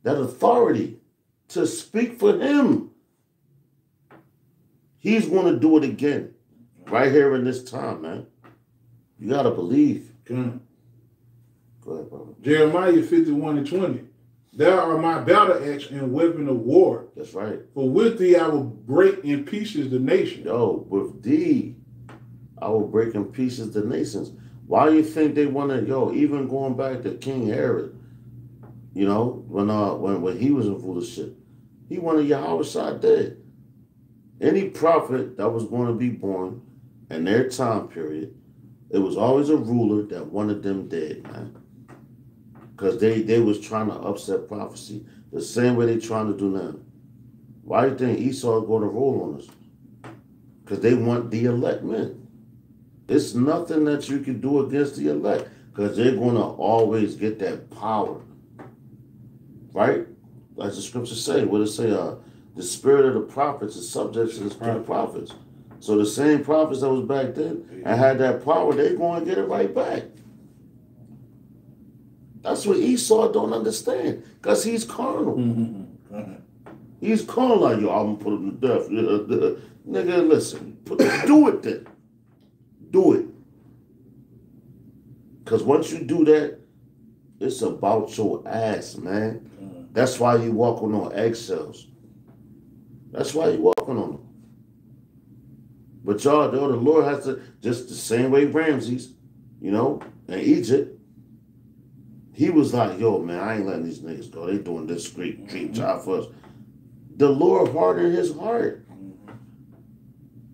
that authority to speak for him. He's going to do it again. Right here in this time, man. You got to believe. Go ahead, brother. Jeremiah 51:20. Thou art my battle axe and weapon of war. That's right. For with thee I will break in pieces the nation. With thee I will break in pieces the nations. Why do you think they want to, even going back to King Herod, You know, when he was in rulership, he wanted yahawashi dead. Any prophet that was going to be born in their time period, it was always a ruler that wanted them dead, man. Because they was trying to upset prophecy the same way they trying to do now. Why do you think Esau is going to roll on us? Because they want the elect men. It's nothing that you can do against the elect, because they're going to always get that power. Right? As the scriptures say, what it say, the spirit of the prophets is subject to the spirit of prophets. So the same prophets that was back then and had that power, they're going to get it right back. That's what Esau don't understand, because he's carnal. He's carnal, like, yo, I'm going to put him to death. Nigga, listen, do it then. Do it. Because once you do that, it's about your ass, man. That's why you walking on eggshells. That's why you walking on them. But y'all, though, the Lord has to, just the same way Ramses, you know, in Egypt, he was like, yo, man, I ain't letting these niggas go. They doing this great dream job for us. The Lord hardened his heart.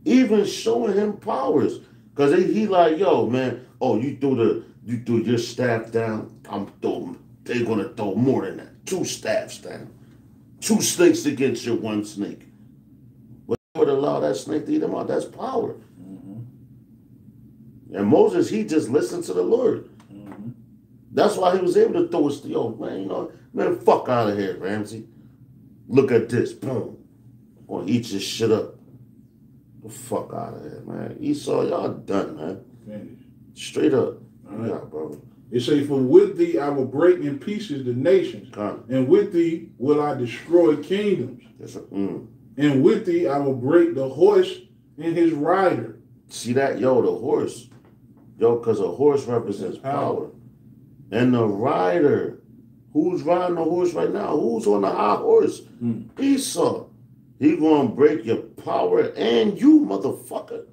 Even showing him powers. Because he like, yo, man, oh, you threw your staff down, they're going to throw more than that. 2 staffs down. 2 snakes against your 1 snake. But would allow that snake to eat him out. That's power. And Moses, he just listened to the Lord. That's why he was able to throw his, yo, man, you know, man, fuck out of here, Ramsey. Look at this, boom. I'm going to eat your shit up. The fuck out of here, man. Esau, y'all done, man. Finished. Straight up. Right. Yeah, bro. It say, for with thee I will break in pieces the nations, and with thee will I destroy kingdoms. And with thee I will break the horse and his rider. See that? Yo, the horse. Yo, because a horse represents power. And the rider, who's riding the horse right now? Who's on the high horse? Esau. He gonna break your power and you, motherfucker.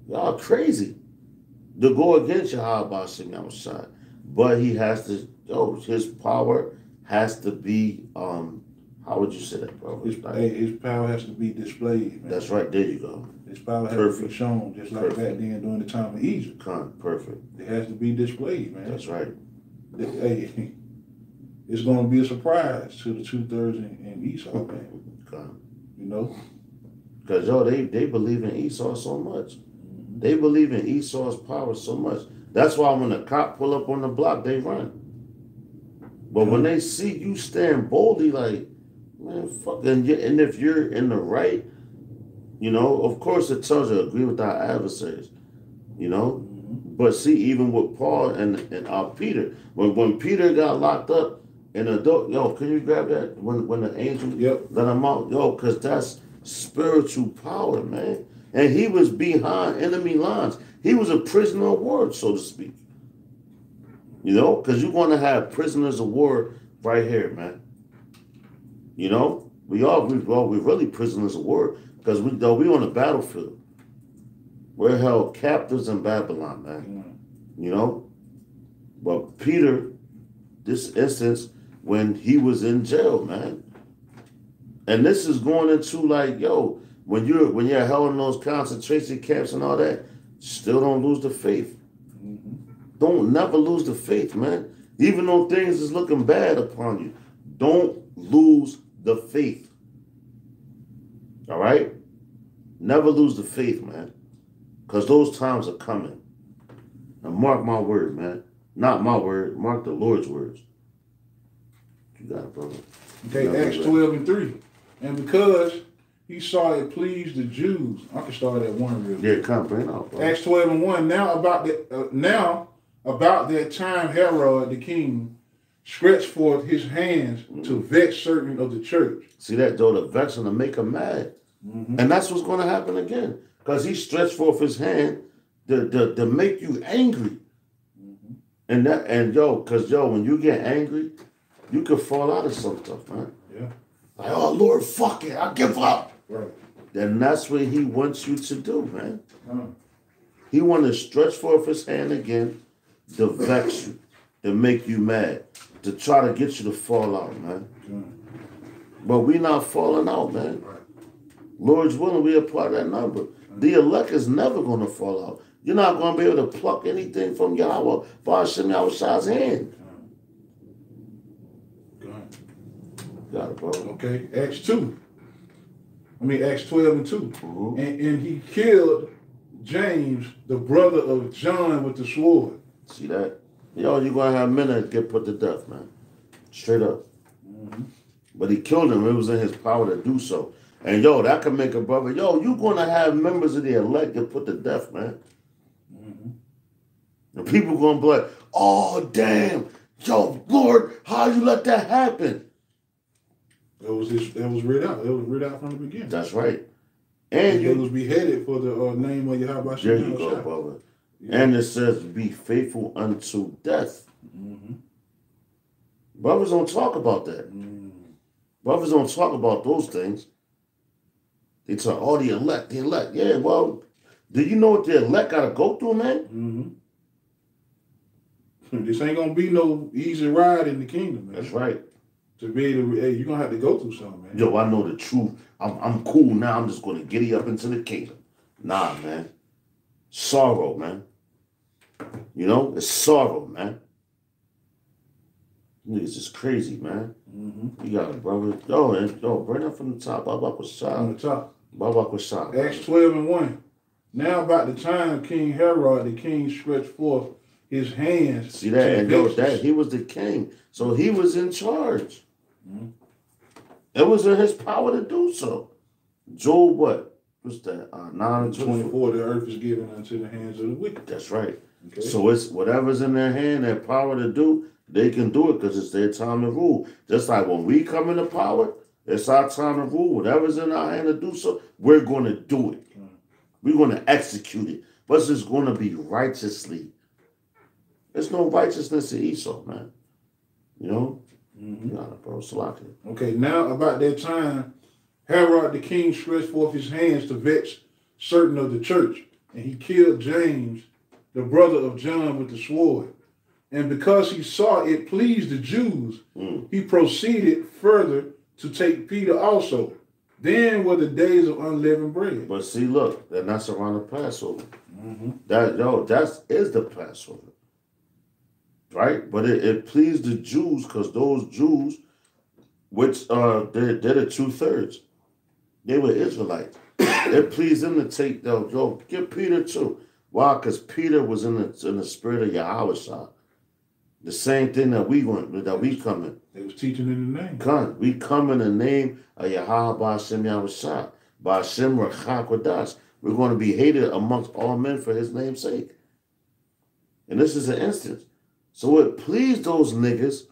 Y'all crazy to go against yahawah. But he has to, yo, his power has to be, how would you say that, bro? His power has to be displayed, man. That's right, there you go. His power has to be shown, just like back then during the time of Egypt. Perfect. It has to be displayed, man. That's right. Hey, it's going to be a surprise to the 2/3 in Esau, man. You know? Because, yo, they believe in Esau so much. They believe in Esau's power so much. That's why when the cop pull up on the block, they run. But when they see you stand boldly, like, man, fuck. And if you're in the right, you know, of course it tells you agree with our adversaries, you know. But see, even with Paul and Peter, when Peter got locked up in the door, yo, can you grab that when the angel let him out? Yo, because that's spiritual power, man. And he was behind enemy lines. He was a prisoner of war, so to speak. You know, because you're going to have prisoners of war right here, man. You know, we're really prisoners of war because we on the battlefield. We're held captives in Babylon, man. You know, but Peter, this instance when he was in jail, man, and this is going into like, yo, when you're held in those concentration camps and all that, still don't lose the faith. Don't never lose the faith, man. Even though things is looking bad upon you, don't lose the faith. All right? Never lose the faith, man. Because those times are coming. Now mark my word, man. Not my word. Mark the Lord's words. You got it, brother. Okay, Acts 12:3. And because he saw it pleased the Jews. I can start at 1 real quick. Yeah, come bring it out, bro. Acts 12:1. Now about that time Herod the king stretched forth his hands to vex certain of the church. See that, though, the vexing to make them mad. And that's what's going to happen again. Because he stretched forth his hand to make you angry. And because when you get angry, you can fall out of some stuff, man. Yeah. Like, oh, Lord, fuck it, I give up. Right. Then that's what he wants you to do, man. He wants to stretch forth his hand again to vex you, to make you mad, to try to get you to fall out, man. But we not falling out, man. Lord's willing, we are part of that number. The elect is never going to fall out. You're not going to be able to pluck anything from Yahawah, Bahasham, Yahawah's hand. Got it, bro. Okay, Acts 12 and 2. And he killed James, the brother of John, with the sword. See that? Yo, you're going to have men that get put to death, man. Straight up. But he killed him. It was in his power to do so. And yo, that could make a brother, yo, you're going to have members of the elect get put to death, man. And people going to be like, oh, damn. Yo, Lord, how you let that happen? That was read out. It was read out from the beginning. That's right. And he was beheaded for the name of Yahawah. There you go, brother. Yeah. And it says, be faithful unto death. Brothers don't talk about that. Brothers don't talk about those things. They talk, oh, the elect, the elect. Yeah, well, do you know what the elect got to go through, man? This ain't going to be no easy ride in the kingdom, man. That's right. To be able to, hey, you're going to have to go through something, man. Yo, I know the truth. I'm cool now. I'm just going to giddy up into the kingdom. Nah, man. Sorrow, man. You know, it's sorrow, man. Niggas is crazy, man. You got it, brother. Yo, bring that from the top. Babak was shot. On the top. Babak was shot. Acts 12 and 1. Now about the time King Herod, the king, stretched forth his hands. See that? And yo, that he was the king. So he was in charge. It was in his power to do so. Job what? What's that? 9:24. The earth is given unto the hands of the wicked. That's right. Okay. So it's whatever's in their hand, their power to do, they can do it because it's their time to rule. Just like when we come into power, it's our time to rule. Whatever's in our hand to do so, we're going to do it. We're going to execute it. But it's just going to be righteously. There's no righteousness in Esau, man. You know? Got it, bro. Salaki. Okay, now about that time, Herod the king stretched forth his hands to vex certain of the church, and he killed James, the brother of John, with the sword. And because he saw it pleased the Jews, he proceeded further to take Peter also. Then were the days of unleavened bread. But see, look, that's around the Passover. That is the Passover. Right? But it pleased the Jews because those Jews, which they're the 2/3. They were Israelites. It pleased them to take, get Peter too. Why? Because Peter was in the spirit of Yahawah. The same thing that we come in. They was teaching in the name. We come in the name of Yahawah Bahasham Yahawah. Bahasham rawchaa qadash. We're going to be hated amongst all men for his name's sake. And this is an instance. So it pleased those niggas,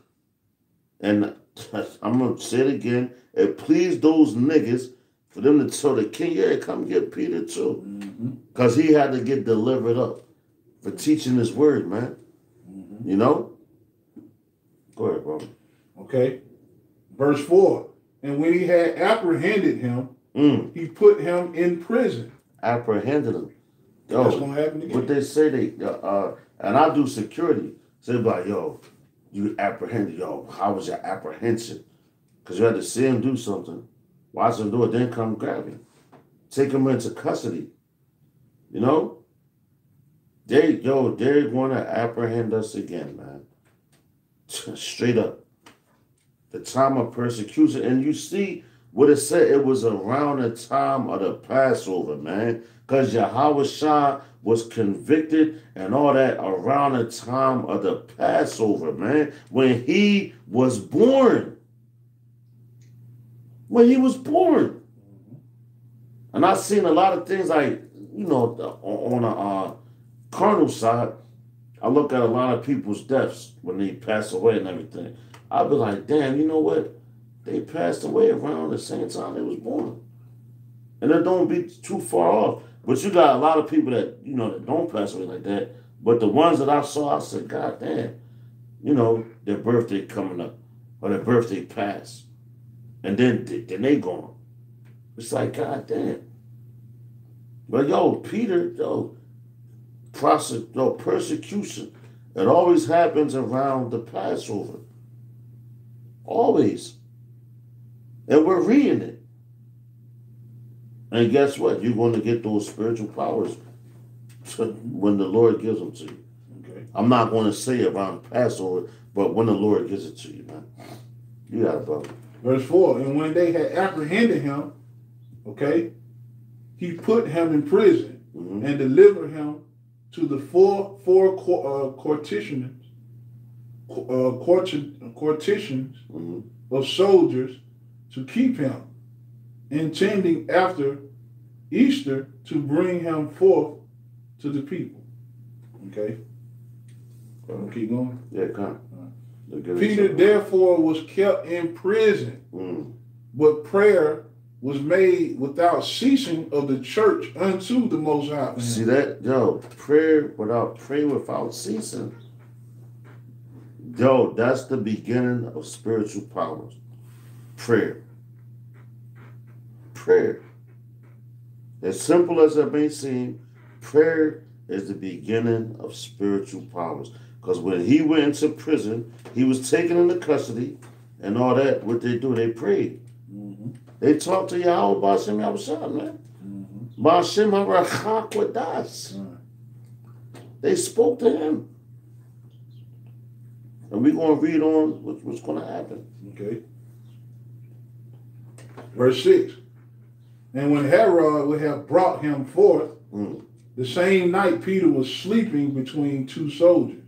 and I'm going to say it again, it pleased those niggas for them to tell the king, yeah, come get Peter too. Because he had to get delivered up for teaching his word, man. You know? Go ahead, bro. Okay. Verse 4. And when he had apprehended him, he put him in prison. Apprehended him. Yo, that's going to happen again. What they say, and I do security. So they're like, yo, you apprehended. Yo, how was your apprehension? Because you had to see him do something. Watch him do it, then come grab him. Take him into custody. You know? They're going to apprehend us again, man. Straight up. The time of persecution. And you see what it said. It was around the time of the Passover, man. Because Yahawah was convicted and all that around the time of the Passover, man. When he was born. When he was born. And I've seen a lot of things like, you know, on a carnal side, I look at a lot of people's deaths when they pass away and everything. I'll be like, damn, you know what? They passed away around the same time they was born. And it don't be too far off. But you got a lot of people that, you know, that don't pass away like that. But the ones that I saw, I said, God damn, you know, their birthday coming up or their birthday passed. And then they gone. It's like, God damn. But yo, Peter, persecution. It always happens around the Passover. Always. And we're reading it. And guess what? You're going to get those spiritual powers when the Lord gives them to you. Okay. I'm not going to say around Passover, but when the Lord gives it to you, man. You got it, brother. Verse 4, and when they had apprehended him, okay, he put him in prison and delivered him to the four courtitions of soldiers to keep him, intending after Easter to bring him forth to the people. Okay. Keep going. Yeah, come. Peter therefore was kept in prison, but prayer was made without ceasing of the church unto the Most High. See that? Yo, prayer without ceasing. Yo, that's the beginning of spiritual powers. Prayer. Prayer. As simple as it may seem, prayer is the beginning of spiritual powers. Because when he went into prison, he was taken into custody and all that. What they do, they prayed. They talked to Yahweh, Bahasham, Yahawashi, man. Bahasham, rawchaa, qadash. They spoke to him. And we're going to read on what's going to happen. Okay. Verse 6. And when Herod would have brought him forth, the same night Peter was sleeping between two soldiers,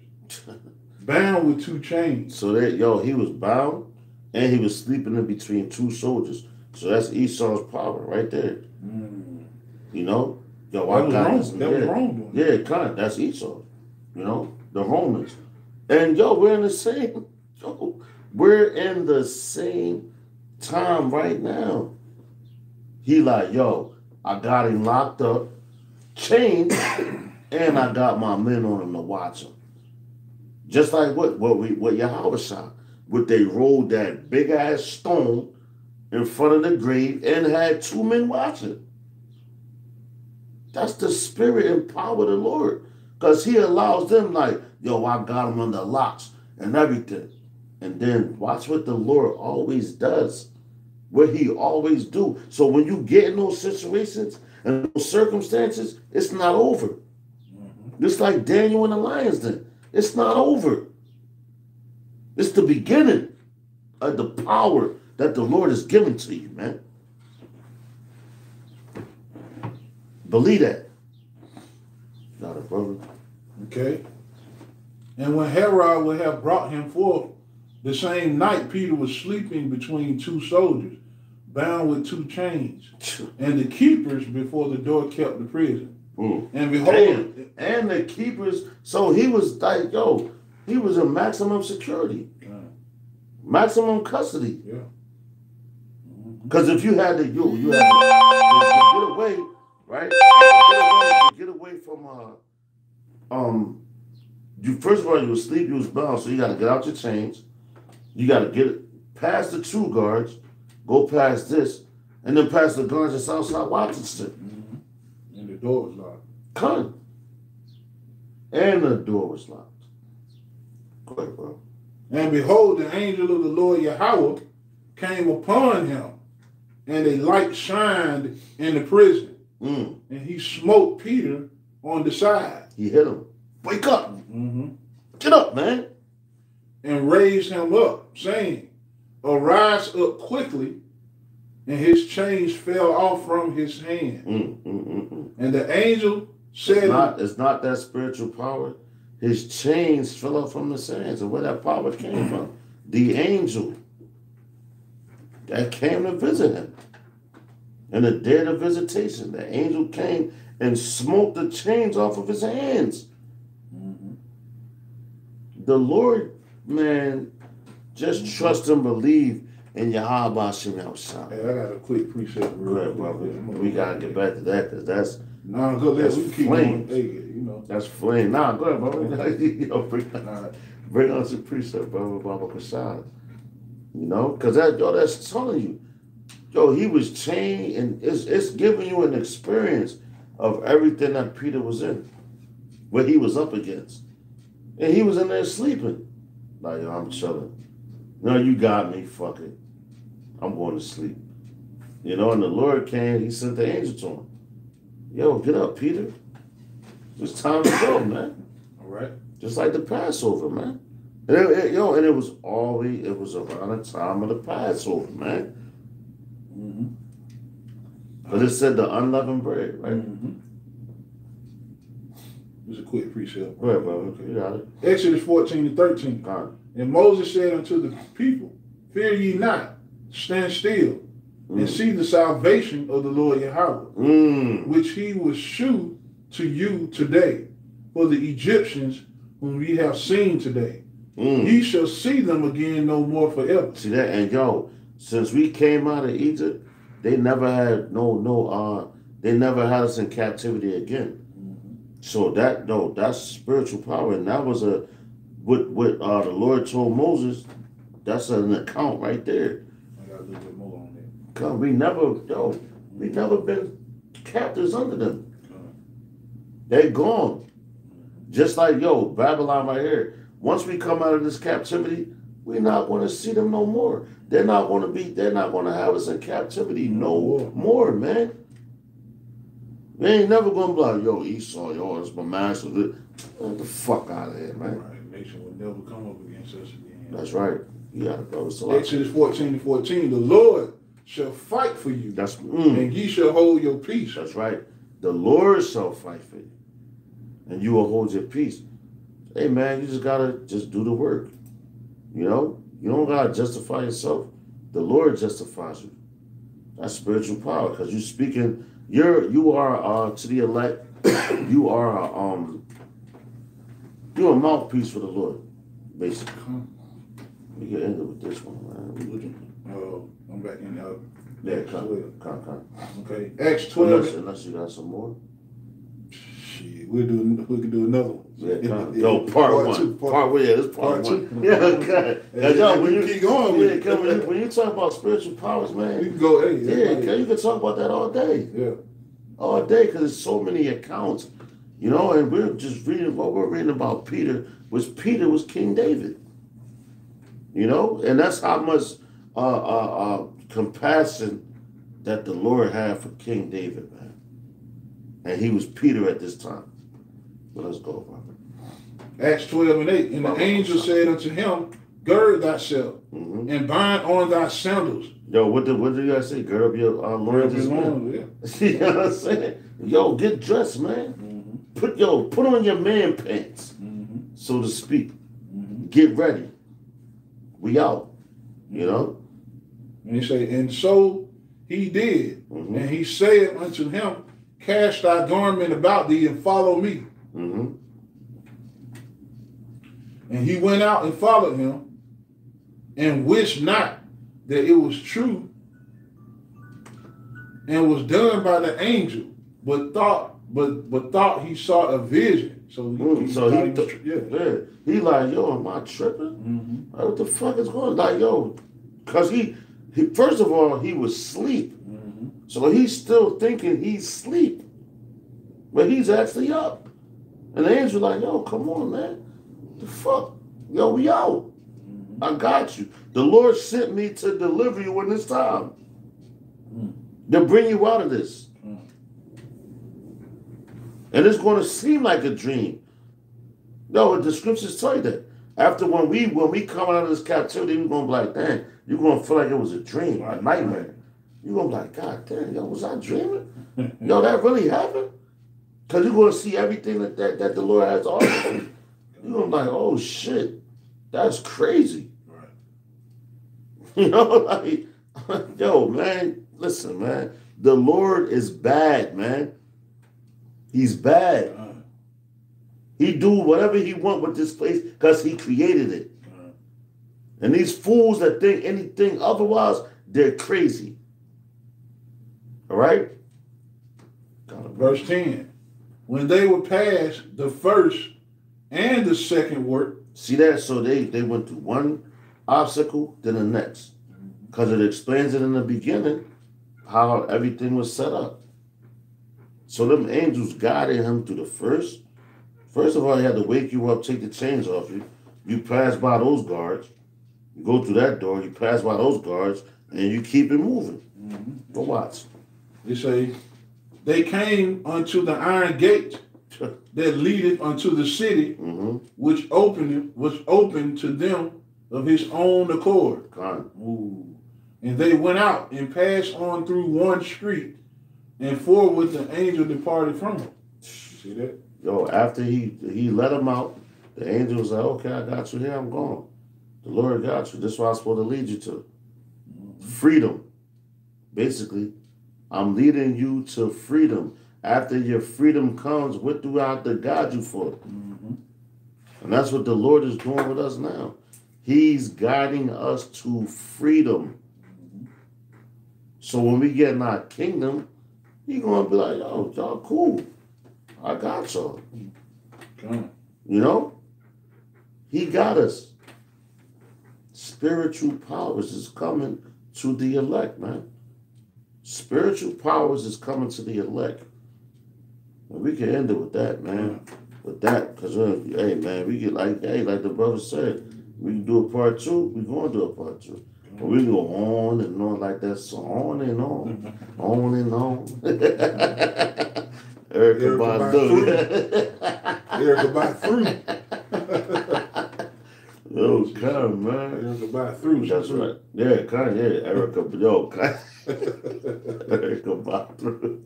bound with two chains. So that, he was bound and he was sleeping in between two soldiers. So that's Esau's power right there. You know? Yo, I got this. That was wrong. Yeah, kind of. That's Esau. You know? The Romans. And we're in the same, we're in the same time right now. He like, I got him locked up, chained, and I got my men on him to watch him. Just like what Yahawashi, what they rolled that big ass stone in front of the grave and had two men watching. That's the spirit and power of the Lord. Because he allows them like, I got him under locks and everything. And then watch what the Lord always does. What he always do. So when you get in those situations and those circumstances, it's not over. Just like Daniel in the lion's den. It's not over. It's the beginning of the power that the Lord has given to you, man. Believe that. Got it, brother. Okay. And when Herod would have brought him forth, the same night Peter was sleeping between two soldiers, bound with two chains, and the keepers before the door kept the prison. And behold, and the keepers. So he was like, he was in maximum security, maximum custody. Yeah. Because if you had to, you had to get away, right? To get away from you first of all you was asleep, you was bound, so you got to get out your chains. You got to get past the two guards, go past this, and then past the guards that's outside watching shit. And the door was locked. Come. And the door was locked. Go ahead, bro. And behold, the angel of the Lord Yahawah came upon him, and a light shined in the prison. And he smote Peter on the side. He hit him. Wake up. Get up, man. And raised him up, saying, arise up quickly. And his chains fell off from his hand. And the angel said, it's not that spiritual power. His chains fell off from his hands. And where that power came from? The angel that came to visit him. In the day of visitation, the angel came and smote the chains off of his hands. The Lord, man, just trust and believe in Yahawah, Bahasham, Yahawashi. Hey, I got a quick precept. Right, brother. We got to get back to that because that's flame. That's flame. Nah, go ahead, brother. Bring on some precept, brother, Baba Kashan. Because that's telling you. He was chained, and it's giving you an experience of everything that Peter was in, what he was up against. And he was in there sleeping. Like, yo, I'm chilling. No, you got me. Fuck it. I'm going to sleep. You know, and the Lord came. He sent the angel to him. Yo, get up, Peter. It's time to go, man. All right. Just like the Passover, man. And it was always, it was around the time of the Passover, man. But it said the unleavened bread, right? It's a quick precept. Go ahead, brother. Okay. You got it. Exodus 14 and 13. God. And Moses said unto the people, fear ye not, stand still, and see the salvation of the Lord Yahawah, which he will shew to you today. For the Egyptians whom ye have seen today, ye shall see them again no more forever. See that? And yo, since we came out of Egypt, they never had they never had us in captivity again. So that's spiritual power, and that was what the Lord told Moses. That's an account right there. I got a little bit more on that. Cause we never been captives under them. They're gone. Just like Babylon right here. Once we come out of this captivity, we're not going to see them no more. They're not going to have us in captivity no more, man. We ain't never going to be like, yo, Esau, it's my master. Get the fuck out of here, man. Right. Nation will never come up against us again. That's right. You got it, brother. Exodus 14 and 14. The Lord shall fight for you. And ye shall hold your peace. That's right. The Lord shall fight for you. And you will hold your peace. Hey, man, you just got to do the work. You know? You don't got to justify yourself. The Lord justifies you. That's spiritual power, because you're speaking, you are to the elect, you're a mouthpiece for the Lord, basically. We can end it with this one, man. I'm back in Acts 12. Okay, Acts 12. Unless you got some more. Shit, we can do another one. Yeah, part one. Part one. Yeah, this part one. Yeah, okay. When you keep going, when you talk about spiritual powers, man, you can go. You can talk about that all day. Yeah, all day, because there's so many accounts, and we're just reading what we're reading about Peter. Peter was King David, and that's how much compassion that the Lord had for King David, man. And he was Peter at this time. But let's go, brother. Acts 12 and 8. And the angel said unto him, gird thyself and bind on thy sandals. Yo, what did you guys say? Gird up your loins. Yeah. You know what I'm saying? Yo, get dressed, man. Put on your man pants, so to speak. Get ready. We out. And he say, and so he did. And he said unto him, cast thy garment about thee and follow me. And he went out and followed him, and wished not that it was true, and was done by the angel, but thought he saw a vision. So he like, yo, am I tripping? Like, what the fuck is going on? Like, yo, because he first of all, he was asleep. So he's still thinking he's asleep. But he's actually up. And the angel like, yo, come on, man. The fuck? Yo, we out. I got you. The Lord sent me to deliver you in this time. To bring you out of this. And it's going to seem like a dream. No, the scriptures tell you that. After when we come out of this captivity, we're going to be like, dang, you're going to feel like it was a dream, a nightmare. You're going to be like, God damn, yo, was I dreaming? Yo, that really happened? Because you're going to see everything that the Lord has to offer you. You're going to be like, oh, shit, that's crazy. Right. Yo, man, listen, man. The Lord is bad, man. He's bad. He do whatever he want with this place because he created it. And these fools that think anything otherwise, they're crazy. All right? Verse 10. When they were past the first and the second work. See that? So they went through one obstacle, then the next. Because it explains it in the beginning how everything was set up. So them angels guided him through the first, First of all, he had to wake you up, take the chains off you. You pass by those guards. You go through that door, you pass by those guards, and you keep it moving. Go watch. They say, they came unto the iron gate that leadeth unto the city, which was open to them of his own accord. And they went out and passed on through one street, and forward the angel departed from him. You see that? Yo, after he let him out, the angel was like, okay, I got you here, I'm gone. The Lord got you. This is what I'm supposed to lead you to. Freedom. Basically, I'm leading you to freedom. After your freedom comes, what do I have to guide you for? And that's what the Lord is doing with us now. He's guiding us to freedom. So when we get in our kingdom, He's going to be like, yo, y'all cool. I got y'all. You know? He got us. Spiritual powers is coming to the elect, man. Spiritual powers is coming to the elect. And we can end it with that, man. With that, because, hey, man, we get like the brother said, we can do a part 2, we're going to do a part 2. But we can go on and on like that, so on and on, on and on. Erica by through. Erica by through. Yo, come, man. Erica by through. That's right. Yeah, come, yeah. Erica, yo, come. Erica by through.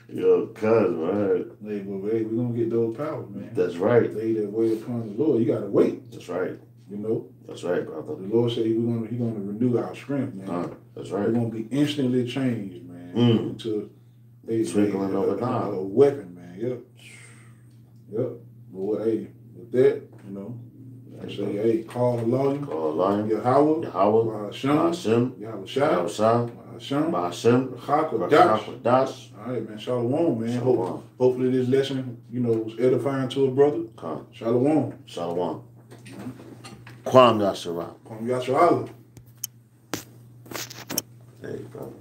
Yo, cuz, man. Hey, but hey, we're going to get those powers, man. That's right. They that wait upon the Lord, you got to wait. That's right. You know? That's right, brother. The Lord said He's going to renew our strength, man. That's right. We're going to be instantly changed, man. Into a weapon, man. Yep. But hey, with that, you know, I say, hey, call the lawyer. Yahawah. Bahasham. Bahasham. qadash. All right, man. Shalom, man. Hopefully this lesson, you know, was edifying to a brother. Shalom. Kwam Yasharah. Kwam Yasharah. Hey, brother.